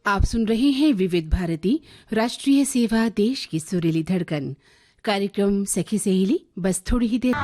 आप सुन रहे हैं विविध भारती राष्ट्रीय सेवा देश की सुरीली धड़कन। कार्यक्रम सखी सहेली बस थोड़ी ही देर।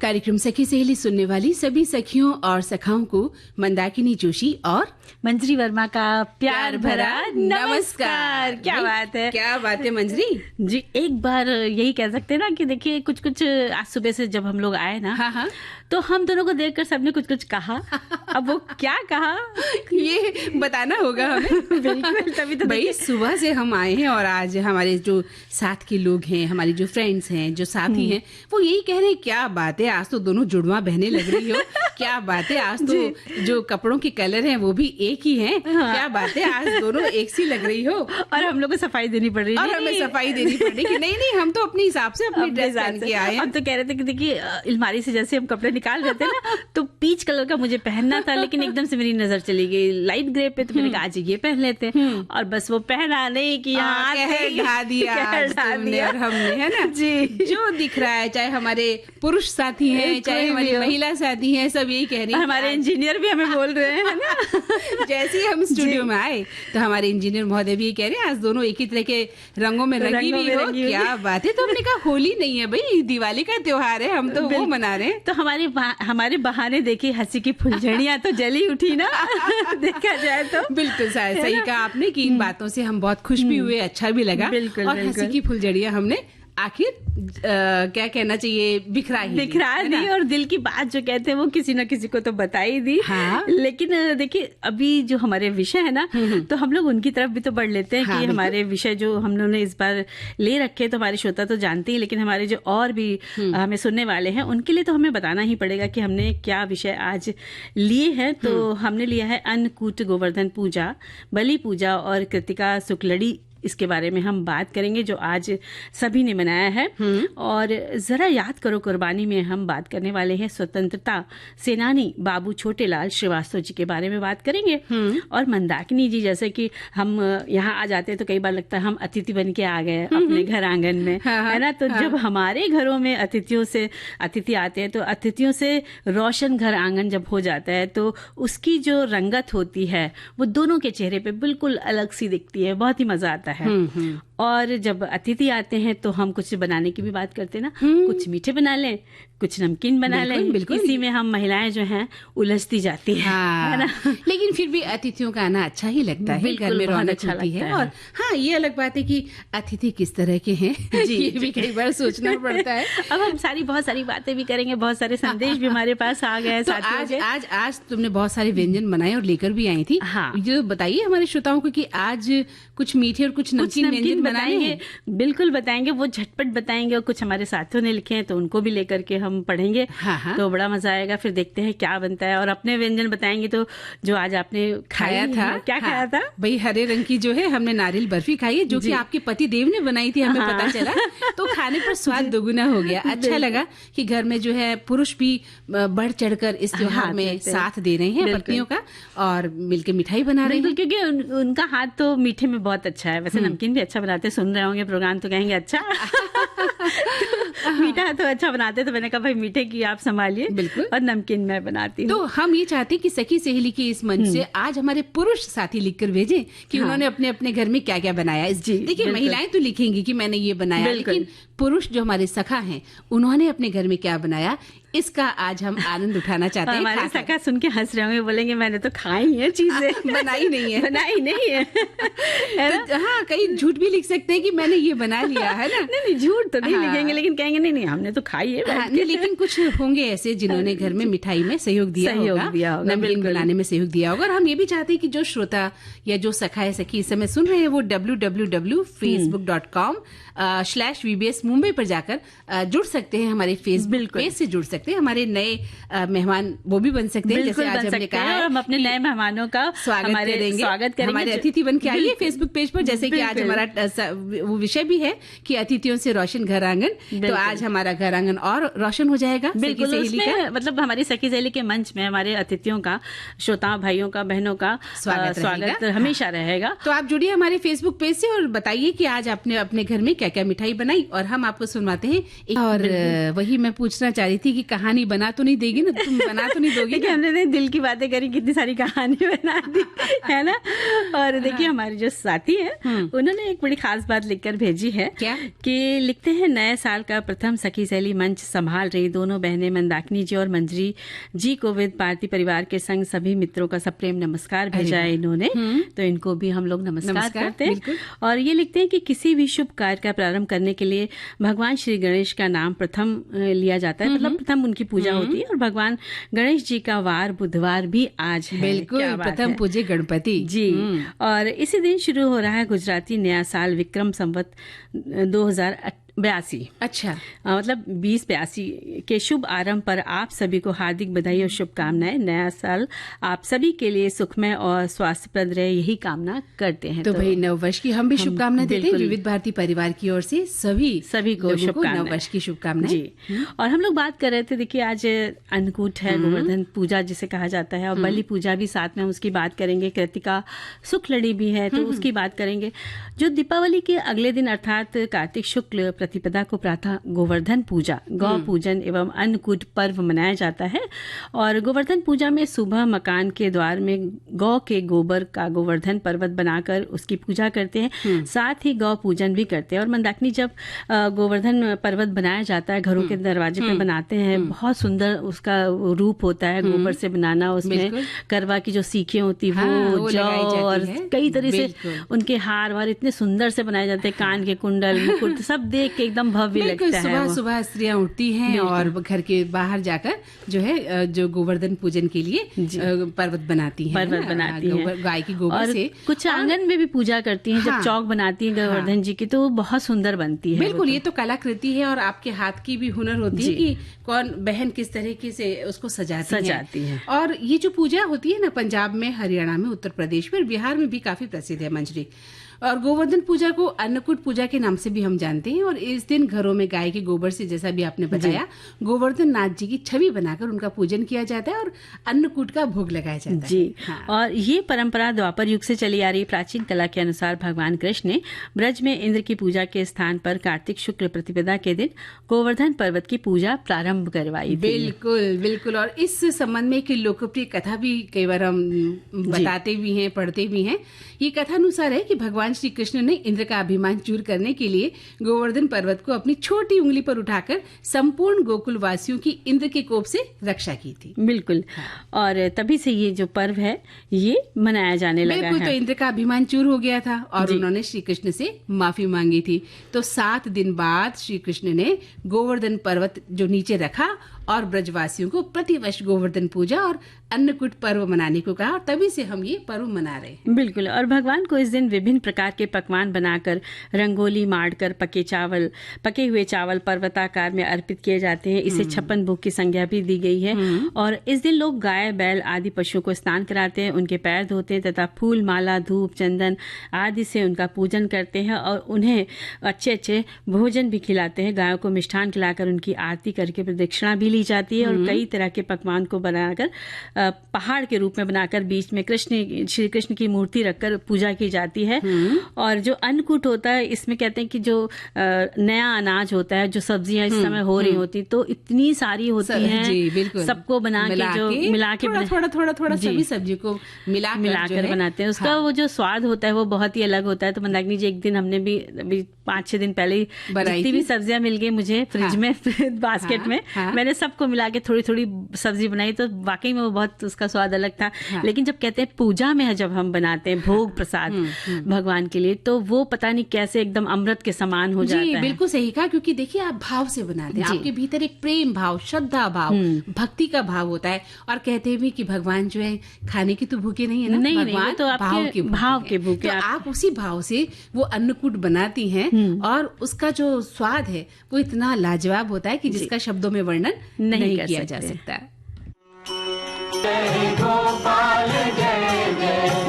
कार्यक्रम सखी सहेली सुनने वाली सभी सखियों और सखाओं को मंदाकिनी जोशी और मंजरी वर्मा का प्यार भरा नमस्कार। क्या बात है मंजरी जी। एक बार यही कह सकते हैं ना कि देखिए कुछ आज सुबह से जब हम लोग आए ना, हाँ। तो हम दोनों को देखकर सबने कुछ कहा। अब वो क्या कहा ये बताना होगा हमें। बिल्कुल, तभी तो भाई सुबह से हम आए हैं और आज हमारे जो साथ के लोग हैं, हमारी जो फ्रेंड्स हैं, जो साथी हैं, वो यही कह रहे हैं क्या बात है, आज तो दोनों जुड़वा बहने लग रही हो। क्या बात है, आज तो जो कपड़ों के कलर हैं वो भी एक ही हैं। हाँ। क्या बात है, आज दोनों एक सी लग रही हो। और हम लोग को सफाई देनी पड़ रही है, और हमें सफाई देनी पड़ रही कि नहीं हम तो अपने हिसाब से अपनी ड्रेस पहन के आए हैं। हम तो कह रहे थे कि देखिए अलमारी से जैसे हम कपड़े निकाल रहे थे ना, तो पीच कलर का मुझे पहनना था, लेकिन एकदम से मेरी नजर चली गई लाइट ग्रे पे, तो मैंने कहा आज ये पहन लेते हैं। और बस वो पहना नहीं कि यहाँ ढा दिया और हमने, है ना जी। जो दिख रहा है, चाहे हमारे पुरुष साथी हैं, चाहे हमारी महिला साथी हैं, सब यही कह रही है। हमारे इंजीनियर भी हमें बोल रहे हैं ना। जैसे ही हम स्टूडियो में आए तो हमारे इंजीनियर महोदय भी कह रहे हैं आज दोनों एक ही तरह के रंगों में रंगी हुई हो। क्या बात है। तो हमने कहा होली नहीं है भाई, दिवाली का त्योहार है, हम तो वो मना रहे हैं। तो हमारे बहाने देखिए हंसी की फुलझड़ियां तो जली उठी ना। देखा जाए तो बिल्कुल सही कहा आपने कि इन बातों से हम बहुत खुश भी हुए, अच्छा भी लगा। और हंसी की फुलझड़ियां हमने आखिर क्या कहना चाहिए बिखरा दी। और दिल की बात जो कहते हैं वो किसी न किसी को तो बता ही दी। हाँ? लेकिन देखिए अभी जो हमारे विषय है ना, तो हम लोग उनकी तरफ भी तो बढ़ लेते हैं। हाँ, कि हमारे विषय जो हम लोगों ने इस बार ले रखे, तो हमारे श्रोता तो जानते ही, लेकिन हमारे जो और भी हमें सुनने वाले हैं उनके लिए तो हमें बताना ही पड़ेगा कि हमने क्या विषय आज लिए हैं। तो हमने लिया है अन्नकूट गोवर्धन पूजा, बलि पूजा और कृतिका शुक्लड़ी। इसके बारे में हम बात करेंगे जो आज सभी ने मनाया है। और जरा याद करो कुर्बानी में हम बात करने वाले हैं स्वतंत्रता सेनानी बाबू छोटेलाल श्रीवास्तव जी के बारे में बात करेंगे। और मंदाकिनी जी, जैसे कि हम यहाँ आ जाते हैं तो कई बार लगता है हम अतिथि बन के आ गए अपने घर आंगन में, है ना। तो जब हमारे घरों में अतिथि आते हैं तो अतिथियों से रोशन घर आंगन जब हो जाता है तो उसकी जो रंगत होती है वो दोनों के चेहरे पे बिल्कुल अलग सी दिखती है, बहुत ही मजा आता है। और जब अतिथि आते हैं तो हम कुछ बनाने की भी बात करते हैं ना, कुछ मीठे बना लें, कुछ नमकीन बना लें। इसी में हम महिलाएं जो हैं उलझती जाती हैं। हाँ, है ना। लेकिन फिर भी अतिथियों का आना अच्छा ही लगता है, घर में रौनक अच्छा होती है। और हाँ, ये अलग बात है कि अतिथि किस तरह के हैं ये भी कई बार सोचना पड़ता है। अब हम बहुत सारी बातें भी करेंगे, बहुत सारे संदेश भी हमारे पास आ गए। तो आज तुमने बहुत सारे व्यंजन बनाए और लेकर भी आई थी। हाँ, जो बताइए हमारे श्रोताओं को कि आज कुछ मीठे और कुछ नमकीन व्यंजन बताएंगे। बिल्कुल बताएंगे, वो झटपट बताएंगे। और कुछ हमारे साथियों ने लिखे हैं तो उनको भी लेकर के हम पढ़ेंगे। हाँ। तो बड़ा मजा आएगा। फिर देखते हैं क्या बनता है। और अपने व्यंजन बताएंगे तो जो आज आपने खाया था, क्या खाया था भाई? हरे रंग की जो है हमने नारियल बर्फी खाई है, जो कि आपके पति देव ने बनाई थी, हमें पता चला। तो खाने पर स्वाद दोगुना हो गया। अच्छा लगा कि घर में जो है पुरुष भी बढ़ चढ़कर इस त्योहार में साथ दे रहे हैं पत्नियों का, और मिलकर मिठाई बना रहे हैं, क्योंकि उनका हाथ तो मीठे में बहुत अच्छा है। वैसे नमकीन भी अच्छा बनाते, सुन रहे होंगे प्रोग्राम तो कहेंगे अच्छा। मीठा तो अच्छा बनाते, तो मैंने कहा भाई मीठे की आप संभालिए, बिल्कुल, और नमकीन मैं बनाती हूँ। तो हम ये चाहते हैं कि सखी सहेली के इस मंच से आज हमारे पुरुष साथी लिखकर भेजें कि उन्होंने अपने अपने घर में क्या क्या बनाया। देखिए महिलाएं तो लिखेंगी कि मैंने ये बनाया, लेकिन पुरुष जो हमारे सखा हैं उन्होंने अपने घर में क्या बनाया, इसका आज हम आनंद उठाना चाहते हैं। हमारे सखा सुन के हंस रहे होंगे, बोलेंगे मैंने तो खाई है चीजें, बनाई नहीं है। तो हाँ, कई झूठ भी लिख सकते हैं कि मैंने ये बना लिया है ना। नहीं झूठ तो नहीं लिखेंगे, लेकिन कहेंगे नहीं हमने तो खाई है। लेकिन कुछ होंगे ऐसे जिन्होंने घर में मिठाई में सहयोग दिया होगा, नमकीन बनाने में सहयोग दिया होगा। और हम ये भी चाहते हैं कि जो श्रोता या जो सखा है सखी इस समय सुन रहे हैं वो www.facebook.com/VBS मुंबई पर जाकर जुड़ सकते हैं, हमारे फेसबुक पेज से जुड़ सकते हैं, हमारे नए मेहमान वो भी बन सकते हैं, जैसे आज हमने कहा है, हम अपने नए मेहमानों का स्वागत करेंगे, हमारे अतिथि बन के आइए फेसबुक पेज पर, जैसे कि आज हमारा वो विषय भी है कि अतिथियों से रोशन घर आंगन, तो आज हमारा घर आंगन और रोशन हो जाएगा। बिल्कुल, उसमें मतलब हमारी सखी सहेली के मंच में हमारे अतिथियों का, श्रोताओं, भाइयों का, बहनों का स्वागत हमेशा रहेगा। तो आप जुड़िए हमारे फेसबुक पेज से और बताइए कि आज आपने अपने घर में क्या क्या मिठाई बनाई, और हम आपको सुनवाते हैं। और वही मैं पूछना चाह रही थी कि कहानी बना तो नहीं देगी ना, तुम बना तो नहीं दोगी? हमने दिल की बातें करी, कितनी सारी कहानी बना दी है ना। और देखिए हमारे जो साथी है उन्होंने एक बड़ी खास बात लिखकर भेजी है। क्या? कि लिखते हैं, नए साल का प्रथम सखी सहेली मंच संभाल रही दोनों बहनें मंदाकिनी जी और मंजरी जी को विद भारती परिवार के संग सभी मित्रों का सप्रेम नमस्कार भेजा है इन्होंने, तो इनको भी हम लोग नमस्कार करते हैं। और ये लिखते हैं कि किसी भी शुभ कार्य का प्रारंभ करने के लिए भगवान श्री गणेश का नाम प्रथम लिया जाता है, मतलब प्रथम उनकी पूजा होती है, और भगवान गणेश जी का वार बुधवार भी आज है। बिल्कुल, प्रथम पूजे गणपति जी। और इसी दिन शुरू हो रहा है गुजराती नया साल विक्रम संवत 2082। अच्छा, मतलब 2082 के शुभ आरंभ पर आप सभी को हार्दिक बधाई और शुभकामनाएं। नया साल आप सभी के लिए सुखमय और स्वास्थ्यप्रद रहे, यही कामना करते हैं। तो भाई नववर्ष की हम भी शुभकामनाएं देते हैं विविध भारती परिवार की ओर से सभी को नववर्ष की शुभकामनाएं जी। और हम लोग बात कर रहे थे, देखिए आज अन्नकूट है, गोवर्धन पूजा जिसे कहा जाता है, और बलि पूजा भी साथ में हम उसकी बात करेंगे। कृतिका शुक्लड़ी भी है तो उसकी बात करेंगे। जो दीपावली के अगले दिन अर्थात कार्तिक शुक्ल प्रतिपदा को प्रातः गोवर्धन पूजा, गौ पूजन एवं अन्नकूट पर्व मनाया जाता है। और गोवर्धन पूजा में सुबह मकान के द्वार में गौ के गोबर का गोवर्धन पर्वत बनाकर उसकी पूजा करते हैं, साथ ही गौ पूजन भी करते हैं। और मंदाकिनी जब गोवर्धन पर्वत बनाया जाता है, घरों के दरवाजे पे बनाते हैं, बहुत सुंदर उसका रूप होता है गोबर से बनाना। उसमें करवा की जो सीखें होती वो जौ और कई तरह से उनके हार वार इतने सुंदर से बनाए जाते हैं, कान के कुंडल, मुकुट, सब देख के एकदम भव्य लगता है। सुबह सुबह स्त्रियां उठती हैं और घर के बाहर जाकर जो है जो गोवर्धन पूजन के लिए पर्वत बनाती हैं, गाय की गोबर से। कुछ आंगन में भी पूजा करती हैं, जब चौक बनाती हैं गोवर्धन जी की, तो वो बहुत सुंदर बनती है। बिल्कुल, ये तो कलाकृति है और आपके हाथ की भी हुनर होती है कि कौन बहन किस तरीके से उसको सजाती है। और ये जो पूजा होती है ना, पंजाब में, हरियाणा में, उत्तर प्रदेश में, बिहार में भी काफी प्रसिद्ध है मंजरी। और गोवर्धन पूजा को अन्नकूट पूजा के नाम से भी हम जानते हैं। और इस दिन घरों में गाय के गोबर से, जैसा भी आपने बताया, गोवर्धन नाथ जी की छवि बनाकर उनका पूजन किया जाता है और अन्नकूट का भोग लगाया जाता है जी। और ये परंपरा द्वापर युग से चली आ रही प्राचीन कला के अनुसार भगवान कृष्ण ने ब्रज में इंद्र की पूजा के स्थान पर कार्तिक शुक्ल प्रतिपदा के दिन गोवर्धन पर्वत की पूजा प्रारंभ करवाई। बिल्कुल बिल्कुल। और इस संबंध में एक लोकप्रिय कथा भी कई बार हम बताते भी हैं, पढ़ते भी हैं। ये कथा अनुसार है कि भगवान श्री कृष्ण ने इंद्र का अभिमान चूर करने के लिए गोवर्धन पर्वत को अपनी छोटी उंगली पर उठाकर संपूर्ण गोकुल वासियों की इंद्र के कोप से रक्षा की थी। बिल्कुल। और तभी से ये जो पर्व है ये मनाया जाने लगा है। तो इंद्र का अभिमान चूर हो गया था और उन्होंने श्री कृष्ण से माफी मांगी थी। तो 7 दिन बाद श्री कृष्ण ने गोवर्धन पर्वत जो नीचे रखा और ब्रजवासियों को प्रतिवर्ष गोवर्धन पूजा और अन्नकूट पर्व मनाने को कहा, और तभी से हम ये पर्व मना रहे हैं। बिल्कुल। और भगवान को इस दिन विभिन्न प्रकार के पकवान बनाकर, रंगोली मारकर पके हुए चावल पर्वताकार में अर्पित किए जाते हैं। इसे 56 भोग की संज्ञा भी दी गई है। और इस दिन लोग गाय, बैल आदि पशुओं को स्नान कराते हैं, उनके पैर धोते हैं तथा फूल, माला, धूप, चंदन आदि से उनका पूजन करते हैं और उन्हें अच्छे भोजन भी खिलाते हैं। गायों को मिष्ठान खिलाकर उनकी आरती करके प्रदक्षिणा भी ली जाती है। और कई तरह के पकवान को बनाकर पहाड़ के रूप में बनाकर बीच में श्री कृष्ण की मूर्ति रखकर पूजा की जाती है। और जो अन्नकूट होता है, इसमें कहते हैं कि जो नया अनाज होता है, जो सब्जियां इस समय हो रही होती, तो इतनी सारी होती हैं, सबको बना के मिला के थोड़ा सभी सब्जी को मिलाकर बनाते हैं। उसका वो जो स्वाद होता है वो बहुत ही अलग होता है। तो मंदाकिनी जी, एक दिन हमने भी अभी 5-6 दिन पहले जितनी भी सब्जियां मिल गई मुझे फ्रिज में बास्केट में, मैंने सबको मिला के थोड़ी थोड़ी सब्जी बनाई तो वाकई में वो बहुत उसका स्वाद अलग था। लेकिन जब कहते हैं पूजा में जब हम बनाते हैं भोग प्रसाद भगवान के लिए, तो वो पता नहीं कैसे एकदम अमृत के समान हो जाता है। बिल्कुल सही कहा, क्योंकि देखिए आप भाव से बनाते हैं, आपके भीतर एक प्रेम भाव, श्रद्धा भाव, भक्ति का भाव होता है। और कहते भी कि भगवान जो है खाने की तो भूखे नहीं है ना, नहीं, भगवान नहीं, तो आपके भाव के भूखे। तो आप उसी भाव से वो अन्नकूट बनाती हैं और उसका जो स्वाद है वो इतना लाजवाब होता है कि जिसका शब्दों में वर्णन नहीं किया जा सकता।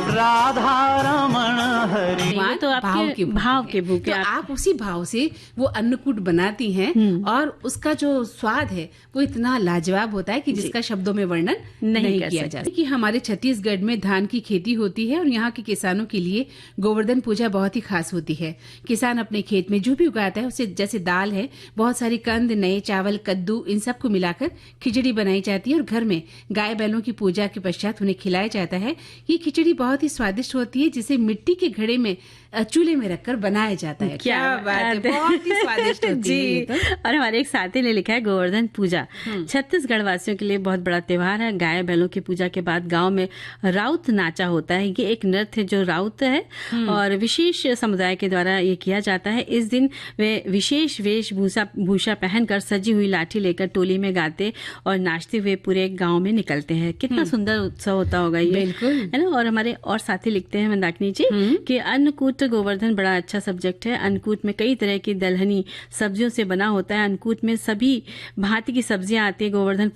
राधा रमण हरि, तो आपके भाव के भूखे। तो आप उसी भाव से वो अन्नकूट बनाती हैं और उसका जो स्वाद है वो इतना लाजवाब होता है कि जिसका शब्दों में वर्णन नहीं किया जा सकता। कि हमारे छत्तीसगढ़ में धान की खेती होती है और यहाँ के किसानों के लिए गोवर्धन पूजा बहुत ही खास होती है। किसान अपने खेत में जो भी उगाता है उसे, जैसे दाल है, बहुत सारी कंद, नए चावल, कद्दू, इन सब को मिलाकर खिचड़ी बनाई जाती है और घर में गाय बैलों की पूजा के पश्चात उन्हें खिलाया जाता है। ये खिचड़ी बहुत ही स्वादिष्ट होती है, जिसे मिट्टी के घड़े में, चूल्हे में रखकर बनाया जाता है। क्या बात है, बहुत ही स्वादिष्ट होती है ये तो। और हमारे एक साथी ने लिखा है गोवर्धन पूजा छत्तीसगढ़ वासियों के लिए बहुत बड़ा त्योहार है। गाय बैलों की पूजा के बाद गांव में राउत नाचा होता है। ये एक नृत्य जो राउत है और विशेष समुदाय के द्वारा ये किया जाता है। इस दिन वे विशेष वेशभूषा पहनकर सजी हुई लाठी लेकर टोली में गाते और नाचते हुए पूरे गांव में निकलते हैं। कितना सुंदर उत्सव होता होगा ये, है ना। और हमारे और साथी लिखते हैं मंदाकिनी जी कि अन्नकूट गोवर्धन बड़ा अच्छा सब्जेक्ट है। अन्नकूट में कई तरह की दलहनी सब्जियों से बना होता है। अन्नकूट में सभी भांति की सब्जियां आती है। गोवर्धन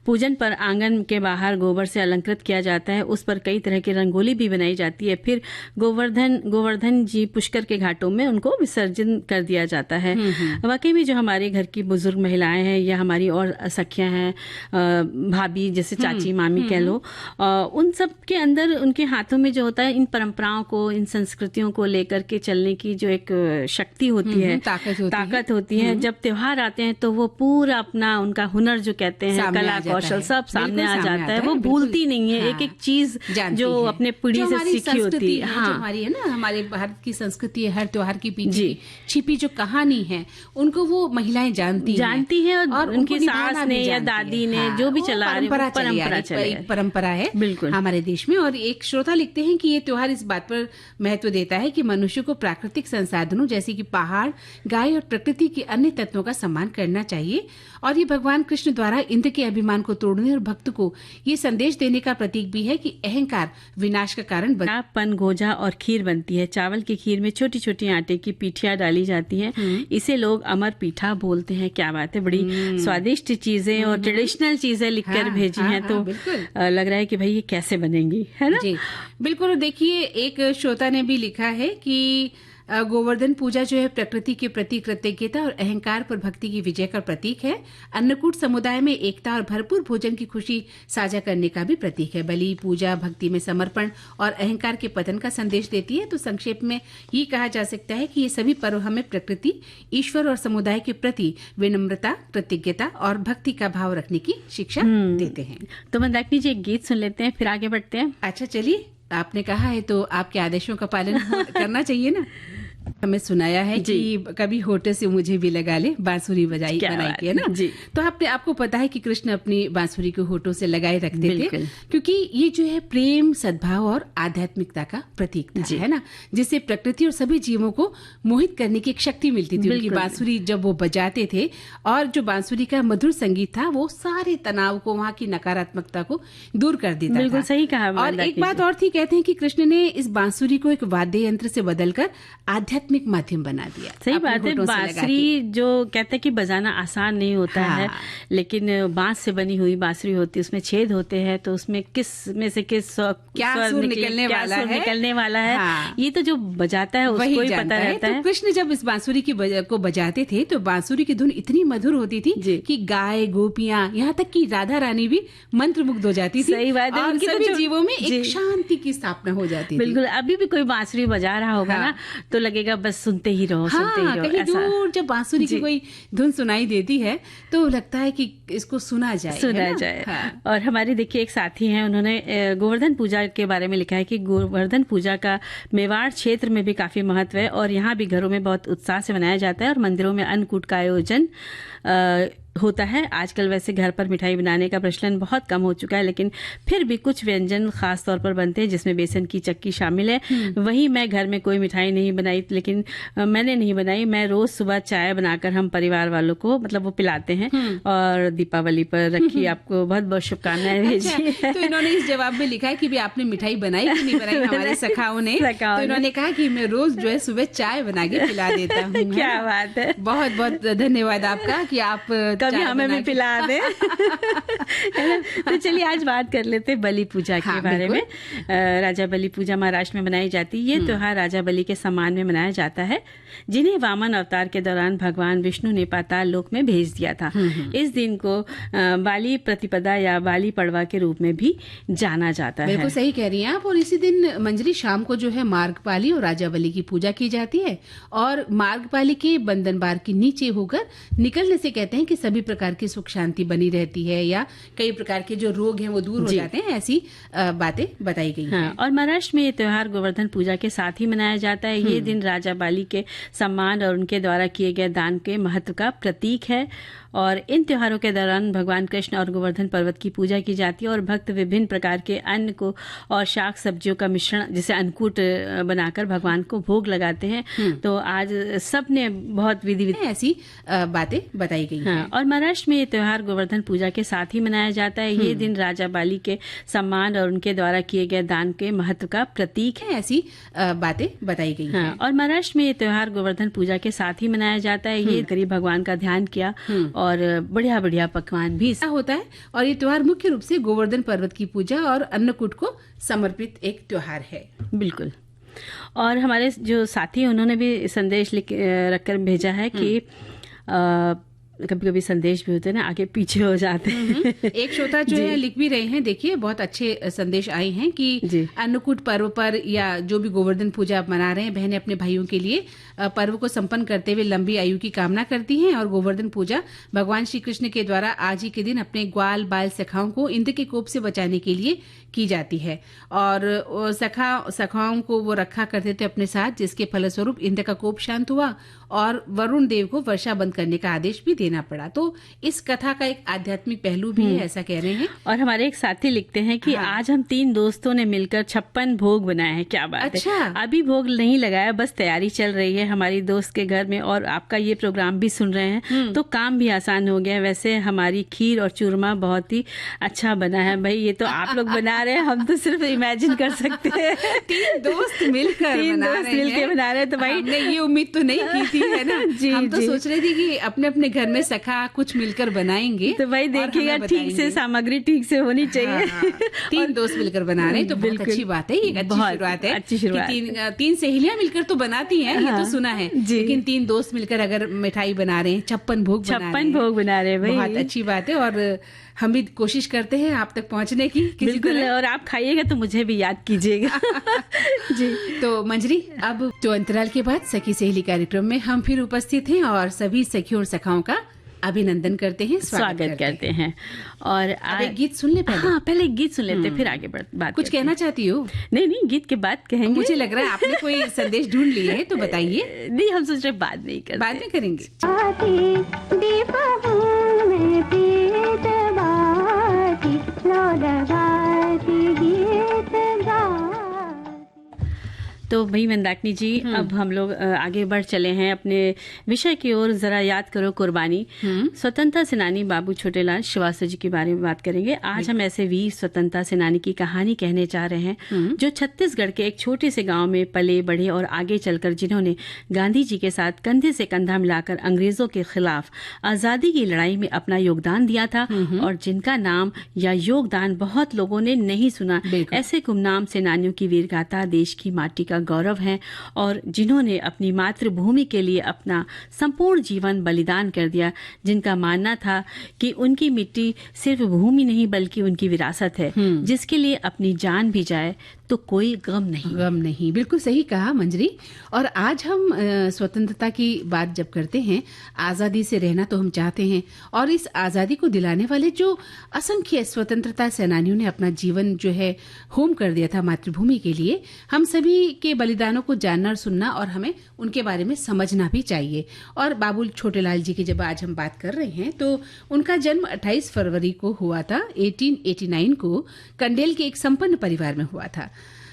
पूजन पर आंगन के बाहर गोबर से अलंकृत किया जाता है। उस पर कई तरह की रंगोली भी बनाई जाती है। फिर गोवर्धन जी पुष्कर के घाटों में उनको विसर्जन कर दिया जाता है। वाकई में जो हमारे घर की बुजुर्ग महिलाएं हैं या हमारी और सखियां हैं, भाभी, जैसे चाची, मामी कह लो, उन सब के अंदर उनके हाथों में जो होता है इन परंपराओं को, इन संस्कृतियों को लेकर के चलने की जो एक शक्ति होती है, ताकत होती है। जब त्योहार आते हैं तो वो पूरा अपना उनका हुनर जो कहते हैं, कला कौशल सब सामने आ जाता है। वो भूलती नहीं है एक एक चीज जो अपने पीढ़ी से सीखी होती है। जो हमारी है ना, हमारे भारत की संस्कृति है, हर त्योहार की पीछे छिपी जो कहानी है उनको वो महिलाएं जानती हैं और उनकी सास ने या दादी ने जो भी चला परंपरा है बिल्कुल हमारे देश में। और एक श्रोता लिखते हैं कि ये त्योहार इस बात पर महत्व देता है कि मनुष्य को प्राकृतिक संसाधनों जैसे कि पहाड़, गाय और प्रकृति के अन्य तत्वों का सम्मान करना चाहिए। और ये भगवान कृष्ण द्वारा इंद्र के अभिमान को तोड़ने और भक्त को ये संदेश देने का प्रतीक भी है कि अहंकार विनाश का कारण पन, गोजा और खीर बनती है। चावल की खीर में छोटी छोटी आटे की पीठियां डाली जाती हैं। इसे लोग अमर पीठा बोलते हैं। क्या बात है, बड़ी स्वादिष्ट चीजें और ट्रेडिशनल चीजें लिखकर भेजी हैं। तो लग रहा है कि भाई ये कैसे बनेंगी, है ना। जी बिल्कुल। देखिए एक श्रोता ने भी लिखा है कि गोवर्धन पूजा जो है प्रकृति के प्रति कृतज्ञता और अहंकार पर भक्ति की विजय का प्रतीक है। अन्नकूट समुदाय में एकता और भरपूर भोजन की खुशी साझा करने का भी प्रतीक है। बलि पूजा भक्ति में समर्पण और अहंकार के पतन का संदेश देती है। तो संक्षेप में ये कहा जा सकता है कि ये सभी पर्व हमें प्रकृति, ईश्वर और समुदाय के प्रति विनम्रता, कृतज्ञता और भक्ति का भाव रखने की शिक्षा देते हैं। तो मंदाकिनी जी एक गीत सुन लेते हैं, फिर आगे बढ़ते हैं। अच्छा चलिए, आपने कहा है तो आपके आदेशों का पालन करना चाहिए ना। हमें सुनाया है कि कभी होठे से मुझे भी लगा ले, बांसुरी बनाई के, है ना जी। तो आपको पता है कि कृष्ण अपनी बांसुरी को होठों से लगाए रखते थे, क्योंकि ये जो है प्रेम, सद्भाव और आध्यात्मिकता का प्रतीक था, है ना, जिससे प्रकृति और सभी जीवों को मोहित करने की एक शक्ति मिलती थी। उनकी बांसुरी जब वो बजाते थे और जो बांसुरी का मधुर संगीत था वो सारे तनाव को, वहाँ की नकारात्मकता को दूर कर देता था। बिल्कुल सही कहा। और एक बात और थी, कहते हैं कि कृष्ण ने इस बांसुरी को एक वाद्य यंत्र से बदलकर आध्यात्मिक माध्यम बना दिया। सही बात है। बांसुरी जो कहते हैं कि बजाना आसान नहीं होता है, लेकिन बांस से बनी हुई बांसुरी होती है, उसमें छेद होते हैं, तो उसमें किस में से किस क्या सुर निकलने वाला है, ये तो जो बजाता है उसको ही पता रहता है। तो कृष्ण जब इस बांसुरी को बजाते थे तो बांसुरी की धुन इतनी मधुर होती थी कि गाय, गोपियां, यहाँ तक कि राधा रानी भी मंत्रमुग्ध हो जाती थी। सही बात है। और सभी जीवों में एक शांति की स्थापना हो जाती थी। बिल्कुल। अभी भी कोई बांसुरी बजा रहा होगा ना, तो लगेगा बस सुनते ही रहो, सुनते ही रहो। कहीं दूर जब बांसुरी की कोई धुन सुनाई देती है तो लगता है कि इसको सुना जाए। और हमारे देखिए एक साथी हैं, उन्होंने गोवर्धन पूजा के बारे में लिखा है कि गोवर्धन पूजा का मेवाड़ क्षेत्र में भी काफी महत्व है और यहाँ भी घरों में बहुत उत्साह से मनाया जाता है और मंदिरों में अन्नकूट का आयोजन होता है। आजकल वैसे घर पर मिठाई बनाने का प्रचलन बहुत कम हो चुका है, लेकिन फिर भी कुछ व्यंजन खास तौर पर बनते हैं जिसमें बेसन की चक्की शामिल है। वही मैं घर में कोई मिठाई नहीं बनाई, लेकिन मैंने नहीं बनाई। मैं रोज सुबह चाय बनाकर हम परिवार वालों को मतलब वो पिलाते हैं। और दीपावली पर रखी आपको बहुत बहुत शुभकामनाएं भेजी। तो इन्होंने इस जवाब में लिखा है कि भी आपने मिठाई बनाई कि नहीं बनाई हमारे सखाओं ने। तो इन्होंने कहा कि मैं रोज जो है सुबह चाय बना के पिला देता हूँ। क्या बात है, बहुत बहुत धन्यवाद आपका कि आप कभी हमें भी पिला दे। तो चलिए आज बात कर लेते हैं बलि पूजा के बारे में। राजा बलि पूजा महाराष्ट्र में मनाई जाती है। ये त्योहार राजा बलि के सम्मान में मनाया जाता है, जिन्हें वामन अवतार के दौरान भगवान विष्णु ने पाताल लोक में भेज दिया था। इस दिन को बाली प्रतिपदा या बाली पड़वा के रूप में भी जाना जाता है। बिल्कुल सही कह रही हैं आप। और इसी दिन मंजरी शाम को जो है मार्गपाली और राजा बलि की पूजा की जाती है। और मार्गपाली के बंधन बार के नीचे होकर निकलने से कहते हैं कि सभी प्रकार की सुख शांति बनी रहती है या कई प्रकार के जो रोग हैं वो दूर हो जाते हैं। ऐसी बातें बताई गई हैं। और महाराष्ट्र में ये त्योहार गोवर्धन पूजा के साथ ही मनाया जाता है। ये दिन राजा बाली के सम्मान और उनके द्वारा किए गए दान के महत्व का प्रतीक है। और इन त्योहारों के दौरान भगवान कृष्ण और गोवर्धन पर्वत की पूजा की जाती है और भक्त विभिन्न प्रकार के अन्न को और शाक सब्जियों का मिश्रण जिसे अन्नकूट बनाकर भगवान को भोग लगाते हैं। तो आज सबने बहुत विधि ऐसी बातें बताई गई हैं। और महाराष्ट्र में ये त्योहार गोवर्धन पूजा के साथ ही मनाया जाता है। ये दिन राजा बाली के सम्मान और उनके द्वारा किए गए दान के महत्व का प्रतीक है। ऐसी बातें बताई गई हैं। और महाराष्ट्र में ये त्योहार गोवर्धन पूजा के साथ ही मनाया जाता है। ये करीब भगवान का ध्यान किया और बढ़िया बढ़िया पकवान भी होता है। और ये त्योहार मुख्य रूप से गोवर्धन पर्वत की पूजा और अन्नकूट को समर्पित एक त्योहार है। बिल्कुल। और हमारे जो साथी उन्होंने भी संदेश रखकर भेजा है कि कभी कभी संदेश भी होते हैं ना आगे पीछे हो जाते हैं। एक श्रोता जो है लिख भी रहे हैं, देखिए बहुत अच्छे संदेश आए हैं कि अन्नकूट पर्व पर या जो भी गोवर्धन पूजा आप मना रहे हैं, बहनें अपने भाइयों के लिए पर्व को संपन्न करते हुए लंबी आयु की कामना करती हैं। और गोवर्धन पूजा भगवान श्री कृष्ण के द्वारा आज ही के दिन अपने ग्वाल बाल सखाओं को इंद्र के कोप से बचाने के लिए की जाती है। और सखाओं को वो रखा करते थे अपने साथ, जिसके फलस्वरूप इंद्र का कोप शांत हुआ और वरुण देव को वर्षा बंद करने का आदेश भी देना पड़ा। तो इस कथा का एक आध्यात्मिक पहलू भी है, ऐसा कह रहे हैं। और हमारे एक साथी लिखते हैं कि आज हम 3 दोस्तों ने मिलकर 56 भोग बनाए हैं। क्या बात अच्छा। है। अभी भोग नहीं लगाया, बस तैयारी चल रही है हमारी दोस्त के घर में। और आपका ये प्रोग्राम भी सुन रहे हैं तो काम भी आसान हो गया। वैसे हमारी खीर और चूरमा बहुत ही अच्छा बना है। भाई ये तो आप लोग बना रहे हैं, हम तो सिर्फ इमेजिन कर सकते हैं। 3 दोस्त मिलकर बना रहे हैं। तो भाई हमने ये उम्मीद तो नहीं की थी, है ना। हम तो सोच रहे थे कि अपने अपने घर में सखा कुछ मिलकर बनाएंगे। तो भाई देखिएगा ठीक से सामग्री ठीक से होनी चाहिए। 3 दोस्त मिलकर बना रहे हैं तो बहुत अच्छी बात है। ये अच्छी शुरुआत है। अच्छी शुरुआत। 3 सहेलियां मिलकर तो बनाती हैं, ये तो सुना है। लेकिन 3 दोस्त मिलकर अगर मिठाई बना रहे हैं, 56 भोग बना रहे हैं, बहुत अच्छी बात है। और हम भी कोशिश करते हैं आप तक पहुंचने की बिल्कुल। और आप खाइएगा तो मुझे भी याद कीजिएगा। जी। तो मंजरी, अब तो अंतराल के बाद सखी सहेली कार्यक्रम में हम फिर उपस्थित हैं और सभी सखियों और सखाओं का अभिनंदन करते हैं, स्वागत करते हैं। और एक गीत सुन ले पहले। हाँ, पहले एक गीत सुन लेते हैं, फिर आगे बात कुछ कहना चाहती हो? नहीं, गीत के बाद कहेंगे। मुझे लग रहा है आपने कोई संदेश ढूंढ लिया है, तो बताइए। नहीं, हम सोच रहे बाद में करेंगे। तो भाई मंदाकिनी जी, अब हम लोग आगे बढ़ चले हैं अपने विषय की ओर। जरा याद करो कुर्बानी। स्वतंत्रता सेनानी बाबू छोटेलाल श्रीवास्तव जी के बारे में बात करेंगे। आज हम ऐसे वीर स्वतंत्रता सेनानी की कहानी कहने जा रहे हैं जो छत्तीसगढ़ के एक छोटे से गांव में पले बढ़े और आगे चलकर जिन्होंने गांधी जी के साथ कंधे से कंधा मिलाकर अंग्रेजों के खिलाफ आजादी की लड़ाई में अपना योगदान दिया था और जिनका नाम या योगदान बहुत लोगों ने नहीं सुना। ऐसे गुमनाम सेनानियों की वीरगाथा देश की माटी का गौरव है और जिन्होंने अपनी मातृभूमि के लिए अपना संपूर्ण जीवन बलिदान कर दिया, जिनका मानना था कि उनकी मिट्टी सिर्फ भूमि नहीं बल्कि उनकी विरासत है, जिसके लिए अपनी जान भी जाए तो कोई गम नहीं। गम नहीं, बिल्कुल सही कहा मंजरी। और आज हम स्वतंत्रता की बात जब करते हैं, आज़ादी से रहना तो हम चाहते हैं, और इस आज़ादी को दिलाने वाले जो असंख्य स्वतंत्रता सेनानियों ने अपना जीवन जो है होम कर दिया था मातृभूमि के लिए, हम सभी के बलिदानों को जानना और सुनना और हमें उनके बारे में समझना भी चाहिए। और बाबू छोटेलाल जी की जब आज हम बात कर रहे हैं तो उनका जन्म 28 फरवरी को हुआ था 1889 को कंडेल के एक संपन्न परिवार में हुआ था,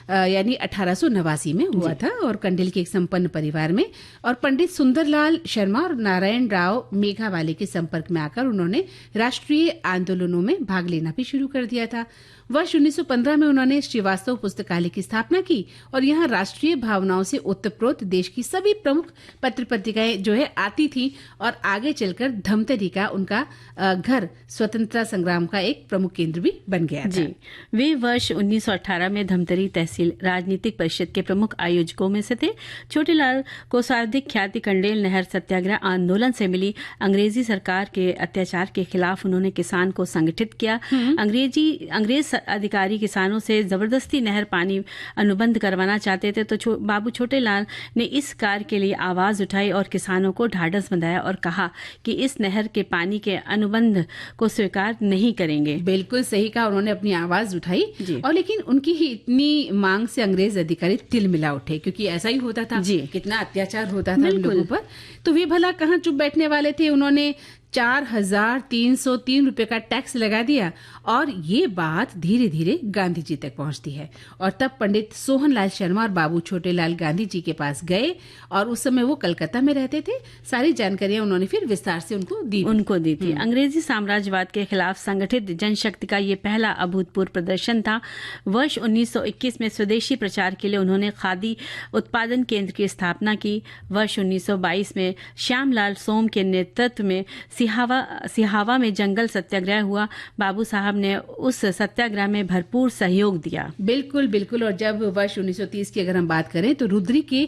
यानी 1889 में हुआ था, और कंडेल के एक संपन्न परिवार में। और पंडित सुंदरलाल शर्मा और नारायण राव मेघावाले के संपर्क में आकर उन्होंने राष्ट्रीय आंदोलनों में भाग लेना भी शुरू कर दिया था। वर्ष 1915 में उन्होंने श्रीवास्तव पुस्तकालय की स्थापना की और यहाँ राष्ट्रीय भावनाओं से ओतप्रोत देश की सभी प्रमुख पत्र पत्रिकाएं जो है आती थी, और आगे चलकर धमतरी का उनका घर स्वतंत्रता संग्राम का एक प्रमुख केंद्र भी बन गया था। जी, वे वर्ष 1918 में धमतरी तहसील राजनीतिक परिषद के प्रमुख आयोजकों में से थे। छोटेलाल को सर्वाधिक ख्याति कंडेल नहर सत्याग्रह आंदोलन से मिली। अंग्रेजी सरकार के अत्याचार के खिलाफ उन्होंने किसान को संगठित किया। अंग्रेज अधिकारी किसानों से जबरदस्ती नहर पानी अनुबंध करवाना चाहते थे, तो बाबू छोटेलाल ने इस कार्य के लिए आवाज उठाई और किसानों को ढाढ़स बंधाया और कहा कि इस नहर के पानी के अनुबंध को स्वीकार नहीं करेंगे। बिल्कुल सही कहा, उन्होंने अपनी आवाज उठाई। और लेकिन उनकी ही इतनी मांग से अंग्रेज अधिकारी तिलमिला उठे, क्योंकि ऐसा ही होता था, कितना अत्याचार होता था उन लोगों पर। तो वे भला कहाँ चुप बैठने वाले थे, उन्होंने 4,303 रुपए का टैक्स लगा दिया। और ये बात धीरे धीरे गांधी जी तक पहुंचती है, और तब पंडित सोहनलाल शर्मा और बाबू छोटेलाल गांधी जी के पास गए, और उस समय वो कलकत्ता में रहते थे। सारी जानकारियां उन्होंने फिर विस्तार से उनको दी थी। अंग्रेजी साम्राज्यवाद के खिलाफ संगठित जनशक्ति का ये पहला अभूतपूर्व प्रदर्शन था। वर्ष 1921 में स्वदेशी प्रचार के लिए उन्होंने खादी उत्पादन केंद्र की स्थापना की। वर्ष 1922 में श्यामलाल सोम के नेतृत्व में सिहावा में जंगल सत्याग्रह हुआ। बाबू साहब ने उस सत्याग्रह में भरपूर सहयोग दिया। बिल्कुल बिल्कुल। और जब वर्ष 1930 की अगर हम बात करें तो रुद्री के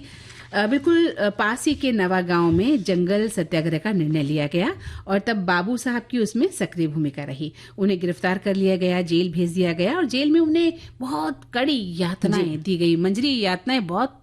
बिल्कुल पास ही के नवा गांव में जंगल सत्याग्रह का निर्णय लिया गया, और तब बाबू साहब की उसमें सक्रिय भूमिका रही। उन्हें गिरफ्तार कर लिया गया, जेल भेज दिया गया, और जेल में उन्हें बहुत कड़ी यातनाएं दी गई। मंजरी, यातनाएं बहुत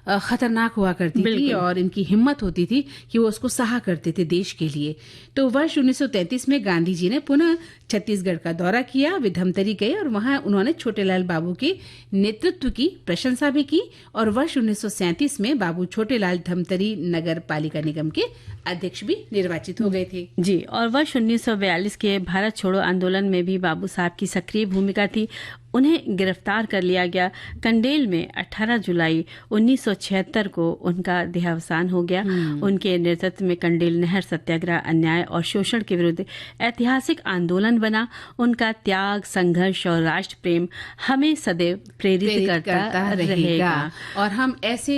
खतरनाक हुआ करती थी, और इनकी हिम्मत होती थी कि वो उसको सहा करते थे देश के लिए। तो वर्ष 1933 में गांधी जी ने पुनः छत्तीसगढ़ का दौरा किया। वे धमतरी गए और वहां उन्होंने छोटेलाल बाबू के नेतृत्व की प्रशंसा भी की, और वर्ष 1937 में बाबू छोटेलाल धमतरी नगर पालिका निगम के अध्यक्ष भी निर्वाचित हो गए थे। जी, और वर्ष 1942 के भारत छोड़ो आंदोलन में भी बाबू साहब की सक्रिय भूमिका थी। उन्हें गिरफ्तार कर लिया गया। कंडेल में 18 जुलाई 1976 को उनका देहावसान हो गया। उनके नेतृत्व में कंडेल नहर सत्याग्रह अन्याय और शोषण के विरुद्ध ऐतिहासिक आंदोलन बना। उनका त्याग, संघर्ष और राष्ट्र प्रेम हमें सदैव प्रेरित करता रहेगा। और हम ऐसे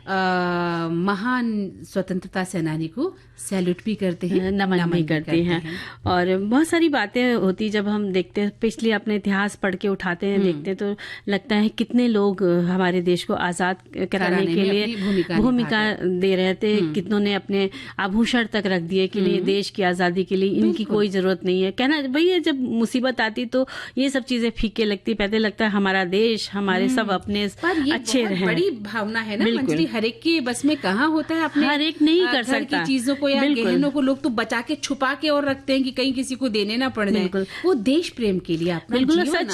महान स्वतंत्रता सेनानी को सैल्यूट भी करते हैं, नमन भी करते हैं। और बहुत सारी बातें होती जब हम देखते हैं, पिछले अपने इतिहास पढ़ के उठाते हैं, देखते हैं, तो लगता है कितने लोग हमारे देश को आजाद कराने के लिए भूमिका दे रहे थे। कितनों ने अपने आभूषण तक रख दिए कि लिए देश की आजादी के लिए इनकी कोई जरूरत नहीं है। कहना भैया, जब मुसीबत आती तो ये सब चीजें फीके लगती। पहले लगता है हमारा देश, हमारे सब अपने अच्छे रहे। बड़ी भावना है ना मंजरी, हर एक के बस में कहाँ होता है अपने हर एक नहीं कर सकता की चीजों को या गहनों को। लोग तो बचा के छुपा के और रखते हैं कि कहीं किसी को देने ना पड़ जाए। वो देश प्रेम के लिए अपना जीवन, सच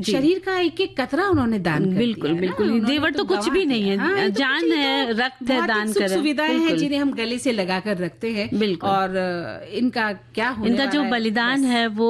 शरीर का एक एक कतरा उन्होंने दान कर दिया। बिल्कुल जेवर तो कुछ भी नहीं है। हाँ, जान है, रक्त है, दान कर सुविधाएं हैं जिन्हें हम गले से लगा कर रखते हैं। और इनका क्या होने इनका जो बलिदान है वो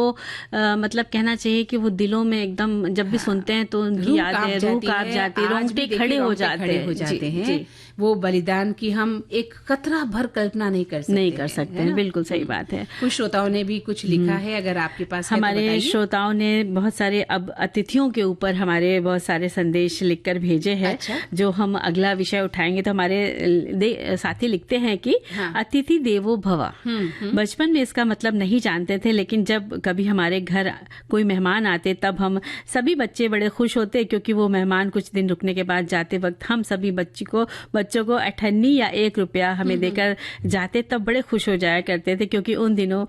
मतलब कहना चाहिए कि वो दिलों में एकदम जब भी सुनते हैं तो उनकी यादें रूह कांप जाती है, रोंगटे खड़े हो जाते हैं। वो बलिदान की हम एक कतरा भर कल्पना नहीं कर सकते हैं। बिल्कुल सही बात है। कुछ श्रोताओं ने भी कुछ लिखा है, अगर आपके पास हमारे श्रोताओं ने बहुत सारे अब अतिथियों के ऊपर हमारे बहुत सारे संदेश लिखकर भेजे हैं। अच्छा? जो हम अगला विषय उठाएंगे तो हमारे साथी लिखते हैं कि अतिथि देवो भव। बचपन में इसका मतलब नहीं जानते थे, लेकिन जब कभी हमारे घर कोई मेहमान आते तब हम सभी बच्चे बड़े खुश होते, क्योंकि वो मेहमान कुछ दिन रुकने के बाद जाते वक्त हम सभी बच्चों बच्चों को 98 या 1 रुपया हमें देकर जाते, तब बड़े खुश हो जाया करते थे, क्योंकि उन दिनों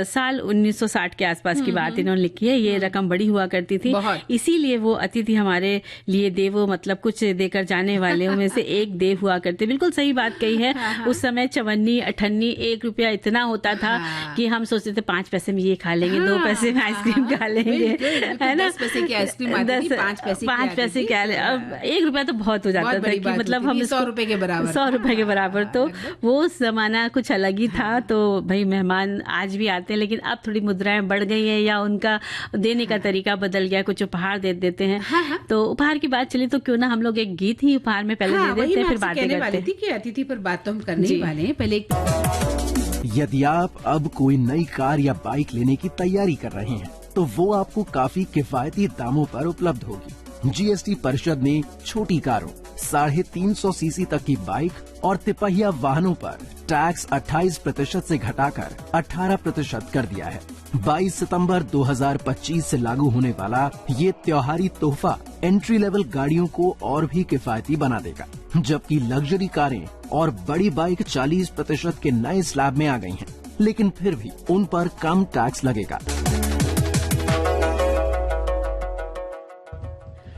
साल 1960 के आसपास की बात इन्होंने लिखी है। ये रकम बड़ी हुआ करती थी, इसीलिए वो अतिथि हमारे लिए देवो मतलब कुछ देकर जाने वाले में से एक देव हुआ करते। बिल्कुल सही बात कही है। उस समय 54, 98, 1 रुपया इतना होता था कि हम सोचते थे 5 पैसे में ये खा लेंगे, 2 पैसे में आइसक्रीम खा लेंगे, है ना। 10 पैसे की आइसक्रीम आती थी, 5 पैसे क्या, अब 1 रुपया तो बहुत हो जाता था कि मतलब हम 100 रुपए के बराबर, 100 रुपए के बराबर। तो वो जमाना कुछ अलग ही था। तो भाई मेहमान आज भी आते हैं, लेकिन अब थोड़ी मुद्राएं बढ़ गई हैं या उनका देने का तरीका बदल गया, कुछ उपहार दे देते हैं। तो उपहार की बात चली तो क्यों ना हम लोग एक गीत ही उपहार में पहले दे देते हैं, फिर बातें करते हैं। कि अतिथि पर बात तो हम करने ही वाले हैं। पहले यदि आप अब कोई नई कार या बाइक लेने की तैयारी कर रहे हैं तो वो आपको काफी किफायती दामों पर उपलब्ध होगी। जीएसटी परिषद ने छोटी कारों, 350 सीसी तक की बाइक और तिपहिया वाहनों पर टैक्स 28% से घटाकर 18% कर दिया है। 22 सितंबर 2025 से लागू होने वाला ये त्योहारी तोहफा एंट्री लेवल गाड़ियों को और भी किफायती बना देगा, जबकि लग्जरी कारें और बड़ी बाइक 40% के नए स्लैब में आ गई हैं, लेकिन फिर भी उन पर कम टैक्स लगेगा।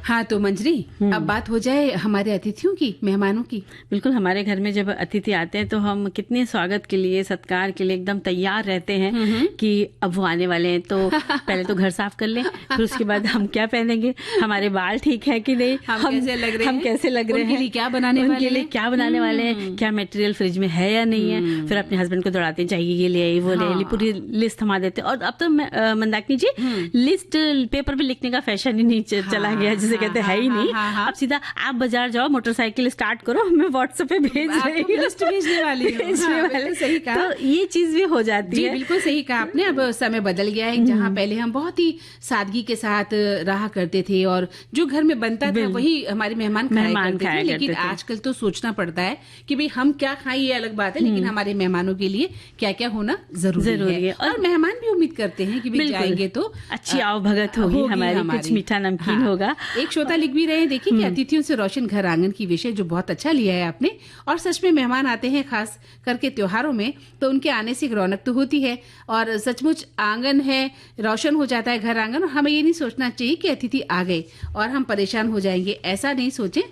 हाँ तो मंजरी, अब बात हो जाए हमारे अतिथियों की, मेहमानों की। बिल्कुल, हमारे घर में जब अतिथि आते हैं तो हम कितने स्वागत के लिए, सत्कार के लिए एकदम तैयार रहते हैं कि अब वो आने वाले हैं, तो पहले तो घर साफ कर लें, फिर उसके बाद हम क्या पहनेंगे, हमारे बाल ठीक है कि नहीं, हम कैसे लग रहे हैं, उनके लिए क्या बनाने वाले हैं, क्या मटेरियल फ्रिज में है या नहीं है। फिर अपने हस्बैंड को दौड़ाते हैं, चाहिए ये ले आई, वो ले आई, पूरी लिस्ट थमा देते हैं। और अब तो मंदाकिनी जी, लिस्ट पेपर पे लिखने का फैशन ही नहीं चला गया, जिसे कहते है ही नहीं। अब सीधा आप बाजार जाओ, मोटरसाइकिल स्टार्ट करो, मैं व्हाट्सएप पे भेज रही हूँ, लिस्ट भेजने वाली हूँ। सही कहा, तो ये चीज भी हो जाती है। बिल्कुल सही कहा आपने। अब समय बदल गया है, जहाँ पहले हम बहुत ही सादगी के साथ रहा करते थे और जो घर में बनता था वही हमारे मेहमान खाया करते थे। लेकिन आजकल तो सोचना पड़ता है कि भाई हम क्या खाएं, ये अलग बात है, लेकिन हमारे मेहमानों के लिए क्या क्या होना जरूरी है। और मेहमान भी उम्मीद करते हैं कि भाई जाएंगे तो अच्छी आवभगत होगी हमारी, कुछ मीठा नमकीन होगा। एक श्रोता लिख भी रहे हैं, देखिए कि अतिथियों से रोशन घर आंगन की विषय जो बहुत अच्छा लिया है आपने। और सच में मेहमान आते हैं खास करके त्योहारों में, तो उनके आने से एक रौनक तो होती है और सचमुच आंगन है, रोशन हो जाता है घर आंगन। और हमें ये नहीं सोचना चाहिए कि अतिथि आ गए और हम परेशान हो जाएंगे, ऐसा नहीं सोचें।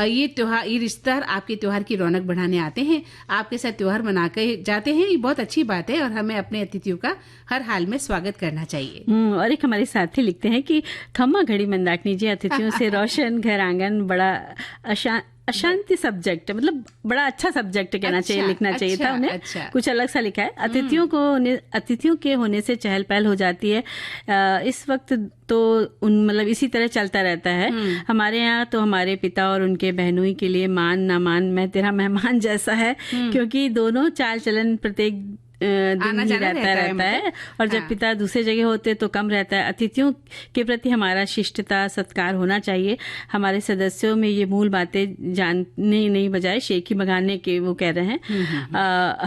ये त्योहार, ये रिश्तेदार आपके त्योहार की रौनक बढ़ाने आते हैं, आपके साथ त्योहार मना के जाते हैं, ये बहुत अच्छी बात है और हमें अपने अतिथियों का हर हाल में स्वागत करना चाहिए। और एक हमारे साथी लिखते हैं कि खम्मा घड़ी मंदाकिनी जी, अतिथियों से रोशन घर आंगन बड़ा अशांति सब्जेक्ट, मतलब बड़ा अच्छा सब्जेक्ट कहना चाहिए, लिखना चाहिए था उन्हें। कुछ अलग सा लिखा है। अतिथियों के होने से चहल पहल हो जाती है। इस वक्त तो मतलब इसी तरह चलता रहता है। हमारे यहाँ तो हमारे पिता और उनके बहनोई के लिए मान ना मान मैं तेरा मेहमान जैसा है, क्योंकि दोनों चाल चलन प्रत्येक दिन ही रहता है। और जब पिता दूसरे जगह होते तो कम रहता है। अतिथियों के प्रति हमारा शिष्टता सत्कार होना चाहिए। हमारे सदस्यों में ये मूल बातें जानने नहीं बजाय शेखी बगाने के वो कह रहे हैं।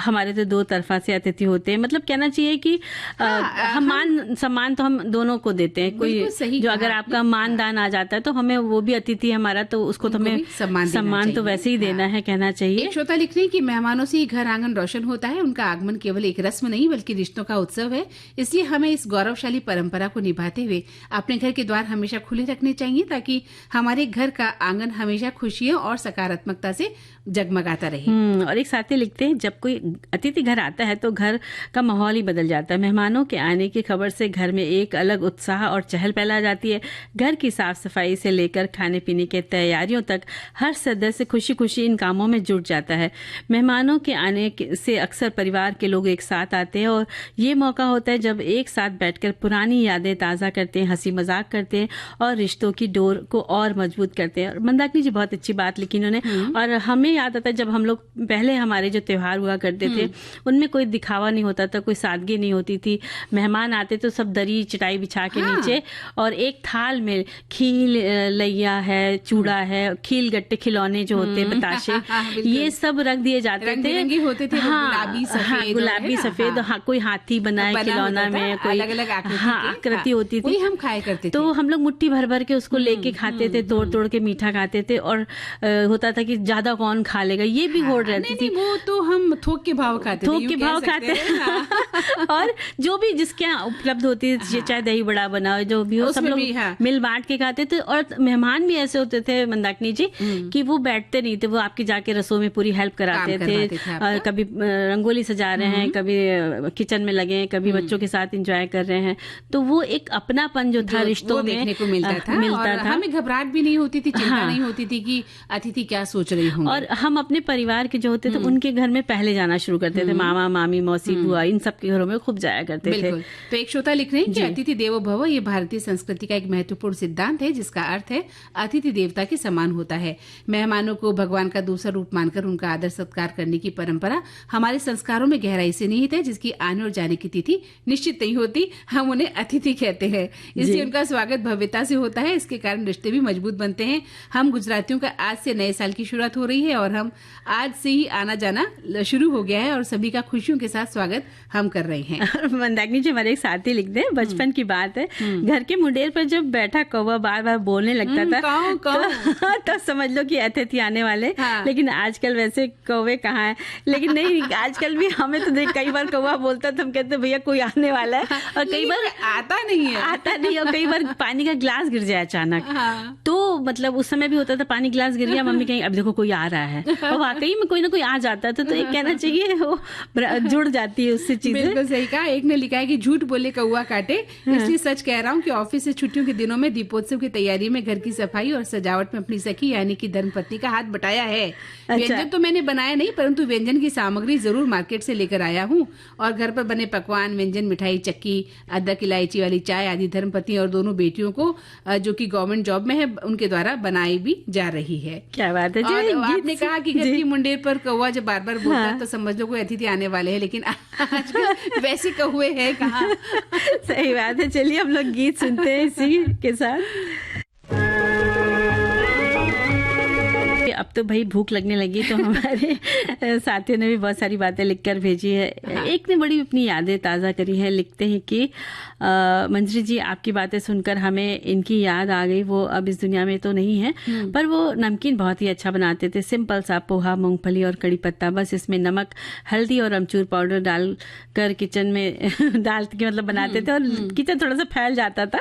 हमारे तो 2 तरफा से अतिथि होते हैं, मतलब कहना चाहिए कि हम मान सम्मान तो हम दोनों को देते हैं। कोई जो अगर आपका मान दान आ जाता है तो हमें वो भी अतिथि हमारा, तो उसको तो हमें सम्मान तो वैसे ही देना है, कहना चाहिए। एक श्रोता लिख रहे हैं कि मेहमानों से ही घर आंगन रोशन होता है। उनका आगमन केवल एक रस्म नहीं बल्कि रिश्तों का उत्सव है। इसलिए हमें इस गौरवशाली परंपरा को निभाते हुए अपने घर के द्वार हमेशा खुले रखने चाहिए, ताकि हमारे घर का आंगन हमेशा खुशियों और सकारात्मकता से जगमगाता रहे। और एक साथी लिखते हैं, जब कोई अतिथि घर आता है तो घर का माहौल ही बदल जाता है। मेहमानों के आने की खबर से घर में एक अलग उत्साह और चहल पहल आ जाती है। घर की साफ सफाई से लेकर खाने पीने के तैयारियों तक हर सदस्य खुशी खुशी इन कामों में जुट जाता है। मेहमानों के आने से अक्सर परिवार के लोग एक साथ आते हैं और ये मौका होता है जब एक साथ बैठकर पुरानी यादें ताज़ा करते हैं, हंसी मजाक करते हैं और रिश्तों की डोर को और मजबूत करते हैं। और मंदाकिनी जी बहुत अच्छी बात लिखी इन्होंने। और हमें याद आता है जब हम लोग पहले हमारे जो त्योहार हुआ करते थे उनमें कोई दिखावा नहीं होता था, कोई सादगी नहीं होती थी। मेहमान आते तो सब दरी चटाई बिछा के नीचे और एक थाल में खील लैया है, चूड़ा है, खील गट्टे खिलौने जो होते हैं, बताशे, ये सब रख दिए जाते थे। होते थे, गुलाबी गुलाबी सफेद, कोई हाथी बना है खिलौना में, कोई अलग-अलग आकृति होती थी, वही हम खाया करते थे। तो हम लोग मुट्ठी भर भर के उसको लेके खाते थे, तोड़ के मीठा खाते थे, और होता था कि ज्यादा कौन खा लेगा, ये भी होड़ रहती थी। वो तो हम थोक के भाव खाते, और जो भी जिसके यहाँ उपलब्ध होती थी, चाहे दही बड़ा बना जो भी हो, सब लोग मिल बांट के खाते थे। और मेहमान भी ऐसे होते थे मंदाकिनी जी कि वो बैठते नहीं थे, वो आपकी जाके रसोई में पूरी हेल्प कराते थे। कभी रंगोली सजा रहे हैं, कभी किचन में लगे हैं, कभी बच्चों के साथ एंजॉय कर रहे हैं, तो वो एक अपनापन जो था रिश्तों में देखने को मिलता था। हमें घबराहट भी नहीं होती थी, चिंता नहीं होती थी कि अतिथि क्या सोच रही होंगे। और हम अपने परिवार के जो होते थे उनके घर में पहले जाना शुरू करते थे, मामा मामी मौसी बुआ, इन सब के घरों में खूब जाया करते थे। तो एक श्रोता लिख रहे हैं कि अतिथि देवो भव ये भारतीय संस्कृति का एक महत्वपूर्ण सिद्धांत है, जिसका अर्थ है अतिथि देवता के समान होता है। मेहमानों को भगवान का दूसरा रूप मानकर उनका आदर सत्कार करने की परंपरा हमारे संस्कारों में गहराई से निहित है, जिसकी आने और जाने की तिथि निश्चित नहीं होती, हम उन्हें अतिथि कहते हैं। इसलिए उनका स्वागत भव्यता से होता है, इसके कारण रिश्ते भी मजबूत बनते हैं। हम गुजरातियों का आज से नए साल की शुरुआत हो रही है और हम आज से ही आना जाना शुरू हो गया है और सभी का खुशियों के साथ स्वागत हम कर रहे हैं। मंदाकिनी जी हमारे एक साथी लिखते हैं, बचपन की बात है, घर के मुंडेर पर जब बैठा कौवा बार बार बोलने लगता था तो समझ लो कि अतिथि आने वाले। लेकिन आजकल वैसे कौवे कहाँ हैं, लेकिन नहीं, आजकल भी हमें तो देख कई बार कौवा बोलता तो हम कहते भैया कोई आने वाला है, और कई बार आता नहीं और कई बार पानी का गिलास गिर जाए अचानक, तो मतलब उस समय भी होता था पानी गिलास गिर गया, मम्मी कहीं अब देखो कोई आ रहा है, और वाकई में कोई ना कोई आ जाता था, तो एक कहना चाहिए वो जुड़ जाती है उससे चीजें। बिल्कुल सही कहा। एक ने लिखा है कि झूठ बोले कौवा काटे, इसलिए सच कह रहा हूँ कि ऑफिस से छुट्टियों के दिनों में दीपोत्सव की तैयारी में घर की सफाई और सजावट में अपनी सखी यानी कि धर्मपत्नी का हाथ बटाया है। व्यंजन तो मैंने बनाया नहीं, परंतु व्यंजन की सामग्री जरूर मार्केट से लेकर आया हूँ, और घर पर बने पकवान, व्यंजन, मिठाई, चक्की, अदरक इलायची वाली चाय आदि धर्मपत्नी और दोनों बेटियों को जो कि गवर्नमेंट जॉब में है उनके द्वारा बनाई भी जा रही है। क्या बात है। आपने कहा कि घर की मुंडेर पर कौवा जब बार बार बोलता है तो समझ लो कोई अतिथि आने वाले हैं, लेकिन आजकल वैसे कौवे हैं कहाँ। सही बात है। चलिए हम लोग गीत सुनते हैं इसी के साथ। अब तो भाई भूख लगने लगी, तो हमारे साथियों ने भी बहुत सारी बातें लिखकर भेजी है। एक ने बड़ी अपनी यादें ताज़ा करी है, लिखते हैं कि मंजरी जी आपकी बातें सुनकर हमें इनकी याद आ गई। वो अब इस दुनिया में तो नहीं है, पर वो नमकीन बहुत ही अच्छा बनाते थे। सिंपल सा पोहा, मूंगफली और कड़ी पत्ता, बस इसमें नमक, हल्दी और अमचूर पाउडर डालकर किचन में डाल के मतलब बनाते थे, और किचन थोड़ा सा फैल जाता था,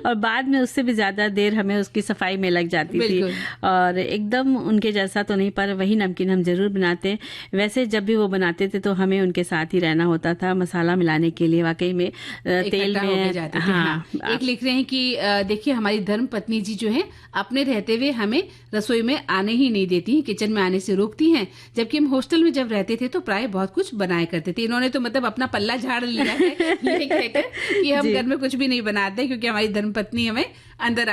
और बाद में उससे भी ज्यादा देर हमें उसकी सफाई में लग जाती थी। और एकदम उनके जैसा तो नहीं, पर वही नमकीन हम जरूर बनाते। वैसे जब भी वो बनाते थे तो हमें उनके साथ ही रहना होता था मसाला मिलाने के लिए, वाकई में तेल में जाते थे। हाँ। एक लिख रहे हैं कि देखिए हमारी धर्म पत्नी जी जो है अपने रहते हुए हमें रसोई में आने ही नहीं देती हैं, किचन में आने से रोकती हैं, जबकि हम हॉस्टल में जब रहते थे तो प्राय बहुत कुछ बनाया करते थे। इन्होंने तो मतलब अपना पल्ला झाड़ लिया है ये कहकर कि हम घर में कुछ भी नहीं बनाते क्योंकि हमारी धर्मपत्नी हमें अंदर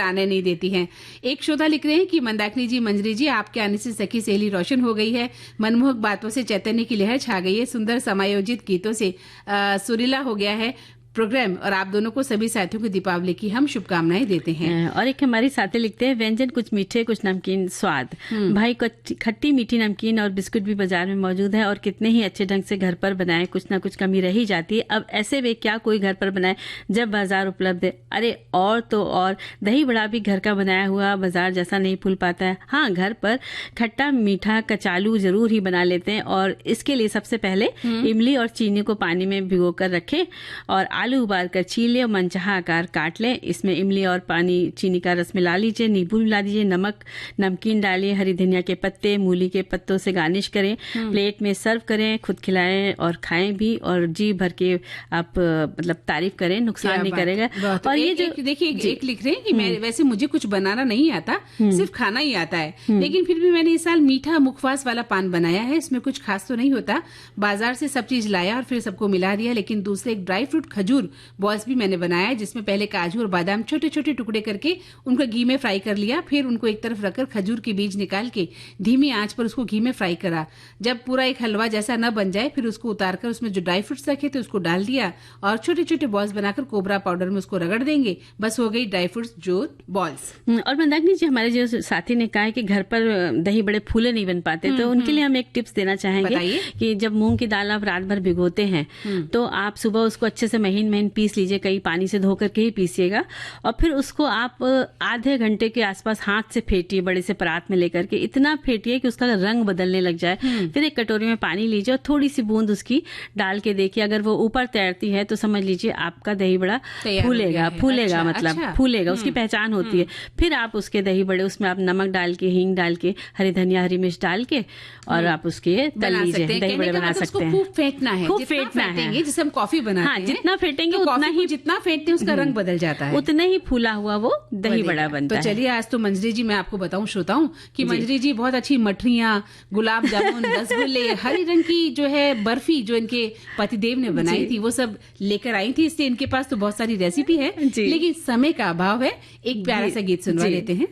आने नहीं देती हैं। एक श्रोता लिख रहे हैं कि मंदाकिनी जी, मंजरी जी, आपके आने से सखी सहेली रोशन हो गई है, मनमोहक बातों से चैतन्य की लहर छा गई है, सुंदर समायोजित गीतों से सुरीला हो गया है प्रोग्राम, और आप दोनों को सभी साथियों को दीपावली की हम शुभकामनाएं देते हैं। और एक हमारी साथी लिखते हैं, व्यंजन कुछ मीठे कुछ नमकीन स्वाद, भाई खट्टी मीठी नमकीन और बिस्कुट भी बाजार में मौजूद है, और कितने ही अच्छे ढंग से घर पर बनाए, कुछ ना कुछ कमी रह ही जाती है। अब ऐसे वे क्या कोई घर पर बनाए जब बाजार उपलब्ध है। अरे और तो और दही बड़ा भी घर का बनाया हुआ बाजार जैसा नहीं फूल पाता है। हाँ, घर पर खट्टा मीठा कचालू जरूर ही बना लेते हैं, और इसके लिए सबसे पहले इमली और चीनी को पानी में भिगो कर रखें, और आलू उबाल कर छील लें और मनचाहा आकार काट लें। इसमें इमली और पानी चीनी का रस मिला लीजिए, नींबू मिला दीजिए, नमक, नमकीन डालिए, हरी धनिया के पत्ते, मूली के पत्तों से गार्निश करें, प्लेट में सर्व करें, खुद खिलाएं और खाएं भी, और जी भर के आप मतलब तारीफ करें, नुकसान नहीं करेगा। और ये जो देखिए एक लिख रहे हैं कि मैं वैसे मुझे कुछ बनाना नहीं आता, सिर्फ खाना ही आता है, लेकिन फिर भी मैंने इस साल मीठा मुखवास वाला पान बनाया है। इसमें कुछ खास तो नहीं होता, बाजार से सब चीज लाया और फिर सबको मिला दिया, लेकिन दूसरे एक ड्राई फ्रूट खजूर खजूर बॉल्स भी मैंने बनाया है, जिसमें पहले काजू और बादाम छोटे छोटे टुकड़े करके उनको घी में फ्राई कर लिया, फिर उनको एक तरफ रखकर खजूर के बीज निकाल के धीमी आंच पर उसको घी में फ्राई करा। जब पूरा एक हलवा जैसा न बन जाए फिर उसको उतारकर उसमें जो ड्राई फ्रूट्स रखे थे उसको डाल दिया और छोटे छोटे बॉल्स बनाकर कोबरा पाउडर में उसको रगड़ देंगे, बस हो गई ड्राई फ्रूट्स जो बॉल्स। और मंदाकिनी जी, हमारे जो साथी ने कहा है कि घर पर दही बड़े फूले नहीं बन पाते, तो उनके लिए हम एक टिप्स देना चाहेंगे कि जब मूंग की दाल आप रात भर भिगोते हैं तो आप सुबह उसको अच्छे से महीन महीन पीस लीजिए, कई पानी से धो करके ही पीसिएगा, और फिर उसको आप आधे घंटे के आसपास हाथ से फेंटिए, बड़े से परात में लेकर के इतना फेंटिए कि उसका रंग बदलने लग जाए। फिर एक कटोरी में पानी लीजिए और थोड़ी सी बूंद उसकी डाल के देखिए, अगर वो ऊपर तैरती है तो समझ लीजिए आपका दही बड़ा फूलेगा। मतलब फूलेगा, उसकी पहचान होती है। फिर आप उसके दही बड़े, उसमें आप नमक डाल के, हींग डाल के, हरी धनिया, हरी मिर्च डाल के और आप उसके तल लीजिए, दही बड़े बना सकते हैं। खूब फेंटना है, खूब फेंटना है, जैसे हम कॉफी बनाते हैं। जितना फेंटेंगे उतना ही, जितना फेंटते हैं उसका रंग बदल जाता है, उतना ही फूला हुआ वो दही बड़ा बनता है। तो चलिए आज तो मंजरी जी मैं आपको बताऊं श्रोताओं कि मंजरी जी बहुत अच्छी मठरियां, गुलाब जामुन, रसगुल्ले, हरी रंग की जो है बर्फी जो इनके पतिदेव ने बनाई थी वो सब लेकर आई थी। इसलिए इनके पास तो बहुत सारी रेसिपी है, लेकिन समय का अभाव है। एक प्यारा सा गीत सुनवा लेते हैं।